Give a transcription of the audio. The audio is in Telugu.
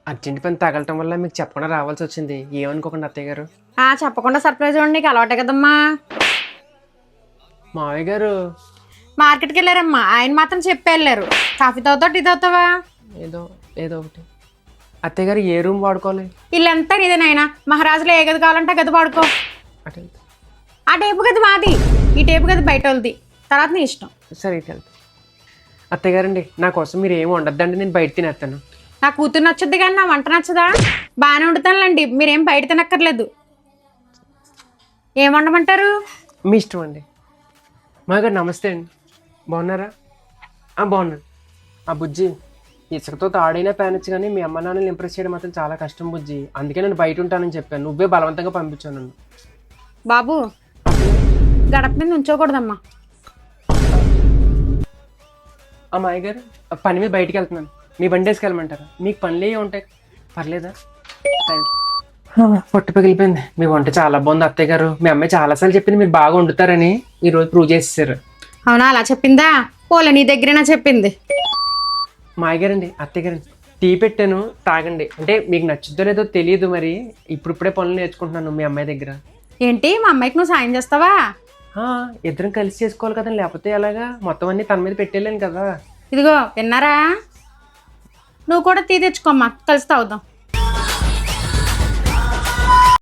అర్జెంట్ పని తగలటం వల్ల మీకు చెప్పకుండా రావాల్సి వచ్చింది. ఏమనుకోకండి అత్తయ్య గారు. చెప్పకుండా సర్ప్రైజ్ ఇవ్వండి, నీకు అలవాటే కదమ్మా. మావయ్య గారు మార్కెట్కి వెళ్ళారమ్మా, ఆయన మాత్రం చెప్పి వెళ్ళారు. కాఫీ తాగుతావు, టీ తాగుతావా? ఏదో ఏదో ఒకటి. అత్తయ్య గారు ఏ రూమ్ వాడుకోవాలి? ఇల్లంతా నీదే నాయనా, మహారాజులో ఏ గది కావాలంటే ఆ గది వాడుకో. అటు వెళ్తా. ఆ టేపు గది మాది, ఈ టేపు గది బయట వాళ్ళది, తర్వాత నీ ఇష్టం. సరే ఇటు వెళ్తా. అత్తయ్య గారండి, నా కోసం మీరు ఏమి వండొద్దండి, నేను బయట తినేస్తాను. నా కూతురు నచ్చుద్ది కానీ నా వంట నచ్చదా? బాగానే వండుతానులేండి, మీరేం బయట తినక్కర్లేదు. ఏం వండమంటారు? మీ ఇష్టం అండి. మావయ్య గారు నమస్తే అండి, బాగున్నారా? బాగున్నాను. బుజ్జి, ఇసుకతో తాడైనా పేనొచ్చు కానీ మీ అమ్మ నాన్నని ఇంప్రెస్ చేయడం మాత్రం చాలా కష్టం బుజ్జి. అందుకే నేను బయట ఉంటానని చెప్పాను, నువ్వే బలవంతంగా పంపించాను నన్ను. బాబు, గడప మీద ఉంచోకూడదమ్మా. మావయ్య గారు పని మీద బయటికి వెళ్తున్నాను, మీ బండి వేసుకెళ్ళమంటారా? మీకు పనులు ఏ ఉంటాయి, పర్లేదా? పొట్టు పగిలిపోయింది. మీ వంట చాలా బాగుంది అత్తయ్య గారు. మీ అమ్మాయి చాలాసార్లు చెప్పింది మీరు బాగా వండుతారని, ఈరోజు ప్రూవ్ చేసేసారు. అవునా, అలా చెప్పిందా? పోలే, నీ దగ్గరేనా చెప్పింది. మావయ్య గారండి, అత్తయ్య గారండి, టీ పెట్టాను, తాగండి. అంటే మీకు నచ్చుద్దో లేదో తెలియదు, మరి ఇప్పుడిప్పుడే పనులు నేర్చుకుంటున్నాను మీ అమ్మాయి దగ్గర. ఏంటి, మా అమ్మాయికి నువ్వు సాయం చేస్తావా? ఇద్దరం కలిసి చేసుకోవాలి కదండి, లేకపోతే ఎలాగా? మొత్తం అన్ని తన మీద పెట్టేలేను కదా. ఇదిగో విన్నారా, నువ్వు కూడా టీ తెచ్చుకోమ్మా, కలిసి తాగుదాం.